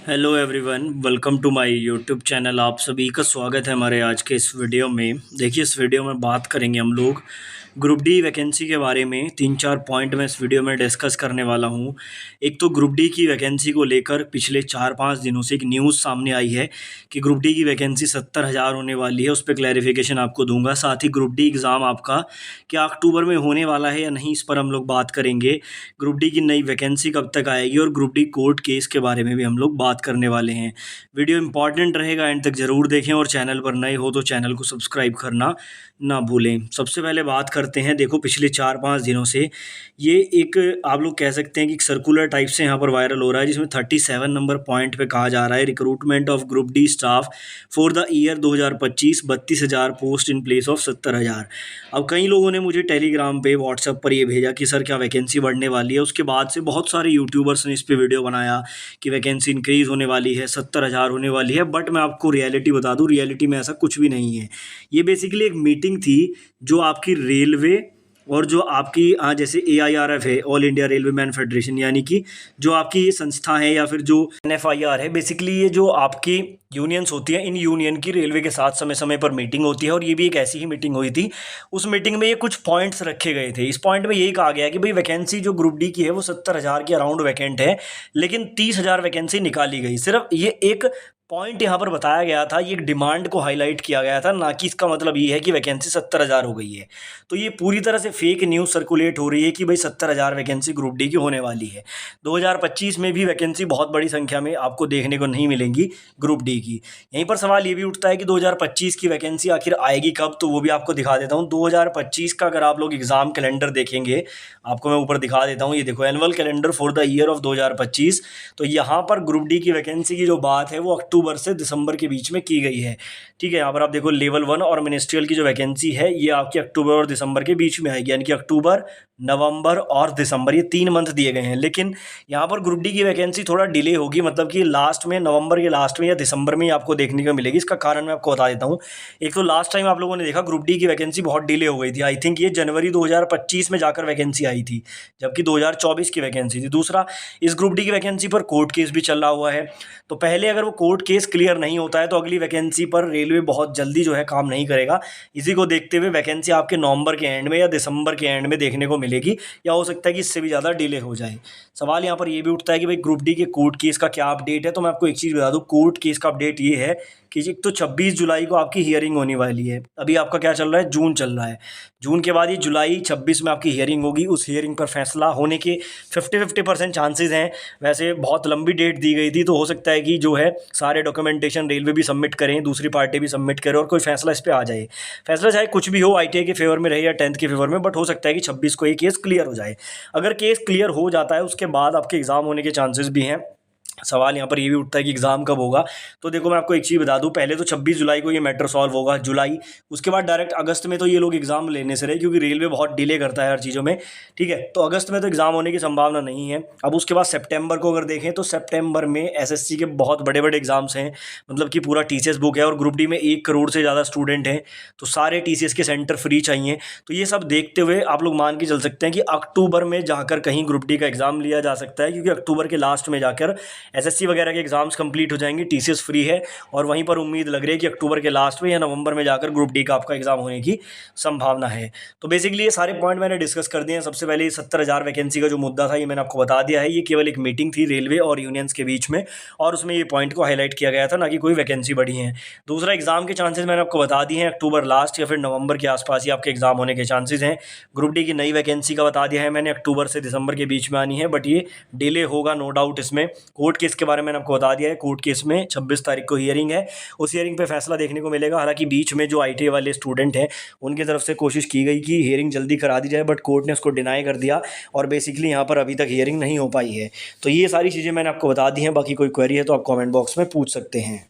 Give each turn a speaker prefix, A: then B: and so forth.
A: Hello everyone, welcome to my YouTube channel. आप सभी का स्वागत है हमारे आज के इस वीडियो में। देखिए, इस वीडियो में बात करेंगे हम लोग ग्रुप डी वैकेंसी के बारे में। 3-4 पॉइंट मैं इस वीडियो में डिस्कस करने वाला हूं। एक तो ग्रुप डी की वैकेंसी को लेकर पिछले 4-5 दिनों से एक न्यूज़ सामने आई है कि ग्रुप डी की वैकेंसी 70,000 होने वाली है। उस पर क्लैरिफिकेशन आपको दूंगा। साथ ही ग्रुप डी एग्ज़ाम आपका क्या अक्टूबर में होने वाला है या नहीं, इस पर हम लोग बात करेंगे। ग्रुप डी की नई वैकेंसी कब तक आएगी और ग्रुप डी कोर्ट केस के बारे में भी हम लोग बात करने वाले हैं। वीडियो इंपॉर्टेंट रहेगा, एंड तक ज़रूर देखें और चैनल पर नए हो तो चैनल को सब्सक्राइब करना ना भूलें। सबसे पहले बात करते हैं। देखो, पिछले 4-5 दिनों से ये एक आप लोग कह सकते हैं कि एक सर्कुलर टाइप से यहाँ पर वायरल हो रहा है, जिसमें 37 नंबर पॉइंट पे कहा जा रहा है recruitment of group D staff for the year 2025, 32,000 post in place of 70,000। अब कई लोगों ने मुझे टेलीग्राम पे, व्हाट्सएप पर ये भेजा कि सर क्या वैकेंसी बढ़ने वाली है। उसके बाद से बहुत सारे यूट्यूबर्स ने इस पर वीडियो बनाया कि वैकेंसी इंक्रीज़ होने वाली है, 70,000 होने वाली है। बट मैं आपको रियलिटी बता दूं, रियलिटी में ऐसा कुछ भी नहीं है। ये बेसिकली एक मीटिंग थी जो आपकी रेलवे और जो आपकी जैसे AIRF है, all India railway man federation, यानी कि जो आपकी ये संस्था है, या फिर जो NFIR है, बेसिकली ये जो आपकी यूनियंस होती है, इन यूनियन की रेलवे के साथ समय समय पर मीटिंग होती है। और ये भी एक ऐसी ही मीटिंग हुई थी। उस मीटिंग में ये कुछ पॉइंट्स रखे गए थे। इस पॉइंट में यही कहा गया कि भाई वैकेंसी जो ग्रुप डी की है वो 70,000 के अराउंड वैकेंट है, लेकिन 30,000 वैकेंसी निकाली गई। सिर्फ ये एक पॉइंट यहाँ पर बताया गया था, ये एक डिमांड को हाईलाइट किया गया था, ना कि इसका मतलब ये है कि वैकेंसी 70,000 हो गई है। तो ये पूरी तरह से फेक न्यूज़ सर्कुलेट हो रही है कि भाई 70,000 वैकेंसी ग्रुप डी की होने वाली है। 2025 में भी वैकेंसी बहुत बड़ी संख्या में आपको देखने को नहीं मिलेंगी ग्रुप डी की। यहीं पर सवाल ये भी उठता है कि 2025 की वैकेंसी आखिर आएगी कब, तो वो भी आपको दिखा देता हूँ। 2025 का अगर आप लोग एग्ज़ाम कैलेंडर देखेंगे, आपको मैं ऊपर दिखा देता हूँ। ये देखो, annual calendar for the year of 2025। तो यहाँ पर ग्रुप डी की वैकेंसी की जो बात है वो अक्टूबर से दिसंबर के बीच में की गई है। ठीक है, यहाँ पर आप देखो, लेवल 1 और मिनिस्ट्रियल की जो वैकेंसी है ये आपकी अक्टूबर और दिसंबर के बीच में आएगी, यानी कि अक्टूबर, नवंबर और दिसंबर, ये 3 मंथ दिए गए हैं। लेकिन यहाँ पर ग्रुप डी की वैकेंसी थोड़ा डिले होगी, मतलब कि लास्ट में, नवंबर के लास्ट में या दिसंबर में आपको देखने को मिलेगी। इसका कारण मैं आपको बता देता हूँ। एक तो लास्ट टाइम आप लोगों ने देखा ग्रुप डी की वैकेंसी बहुत डिले हो गई थी। आई थिंक ये जनवरी 2025 में जाकर वैकेंसी आई थी, जबकि 2024 की वैकेंसी थी। दूसरा, इस ग्रुप डी की वैकेंसी पर कोर्ट केस भी चल रहा हुआ है। तो पहले अगर वो कोर्ट केस क्लियर नहीं होता है तो अगली वैकेंसी पर रेलवे बहुत जल्दी जो है काम नहीं करेगा। इसी को देखते हुए वैकेंसी आपके नवंबर के एंड में या दिसंबर के एंड में देखने को मिलेगी, या हो सकता है कि इससे भी ज़्यादा डिले हो जाए। सवाल यहाँ पर ये भी उठता है कि भाई ग्रुप डी के कोर्ट केस का क्या अपडेट है। तो मैं आपको एक चीज़ बता दूँ, कोर्ट केस का अपडेट ये है कि एक तो 26 जुलाई को आपकी हियरिंग होने वाली है। अभी आपका क्या चल रहा है, जून चल रहा है। जून के बाद ये जुलाई 26 में आपकी हियरिंग होगी। उस हियरिंग पर फैसला होने के 50-50% चांसेस हैं। वैसे बहुत लंबी डेट दी गई थी, तो हो सकता है कि जो है सारे डॉक्यूमेंटेशन रेलवे भी सबमिट करें, दूसरी पार्टी भी सबमिट करे और कोई फैसला इस पर आ जाए। फैसला चाहे कुछ भी हो, ITI के फेवर में रहे या 10th के फेवर में, बट हो सकता है कि 26 को ये केस क्लियर हो जाए। अगर केस क्लियर हो जाता है, उसके बाद आपके एग्ज़ाम होने के चांसेस भी हैं। सवाल यहाँ पर ये भी उठता है कि एग्ज़ाम कब होगा। तो देखो, मैं आपको एक चीज़ बता दूं, पहले तो 26 जुलाई को ये मैटर सॉल्व होगा, जुलाई। उसके बाद डायरेक्ट अगस्त में तो ये लोग एग्ज़ाम लेने से रहे, क्योंकि रेलवे बहुत डिले करता है हर चीज़ों में। ठीक है, तो अगस्त में तो एग्ज़ाम होने की संभावना नहीं है। अब उसके बाद सितंबर को अगर देखें तो सितंबर में SSC के बहुत बड़े बड़े एग्ज़ाम्स हैं, मतलब कि पूरा TCS बुक है, और ग्रुप डी में 1 करोड़ से ज़्यादा स्टूडेंट हैं, तो सारे TCS के सेंटर फ्री चाहिए। तो ये सब देखते हुए आप लोग मान के चल सकते हैं कि अक्टूबर में जाकर कहीं ग्रुप डी का एग्ज़ाम लिया जा सकता है, क्योंकि अक्टूबर के लास्ट में जाकर SSC वगैरह के एग्जाम्स कंप्लीट हो जाएंगे, TCS फ्री है, और वहीं पर उम्मीद लग रही है कि अक्टूबर के लास्ट में या नवंबर में जाकर ग्रुप डी का आपका एग्जाम होने की संभावना है। तो बेसिकली ये सारे पॉइंट मैंने डिस्कस कर दिए हैं। सबसे पहले 70,000 वैकेंसी का जो मुद्दा था ये मैंने आपको बता दिया है। ये केवल एक मीटिंग थी रेलवे और यूनियंस के बीच में, और उसमें ये पॉइंट को हाईलाइट किया गया था, ना कि कोई वैकेंसी बढ़ी है। दूसरा, एग्जाम के चांसेस मैंने आपको बता दिए हैं, अक्टूबर लास्ट या फिर नवंबर के आसपास ही आपके एग्जाम होने के चांसेस हैं। ग्रुप डी की नई वैकेंसी का बता दिया है मैंने, अक्टूबर से दिसंबर के बीच में आनी है, बट ये डिले होगा, नो डाउट। इसमें कोर्ट केस के बारे में मैंने आपको बता दिया है। कोर्ट केस में 26 तारीख को हियरिंग है, उस हियरिंग पे फैसला देखने को मिलेगा। हालांकि बीच में जो ITI वाले स्टूडेंट हैं उनकी तरफ से कोशिश की गई कि हियरिंग जल्दी करा दी जाए, बट कोर्ट ने उसको डिनाई कर दिया, और बेसिकली यहाँ पर अभी तक हियरिंग नहीं हो पाई है। तो ये सारी चीज़ें मैंने आपको बता दी हैं। बाकी कोई क्वेरी है तो आप कमेंट बॉक्स में पूछ सकते हैं।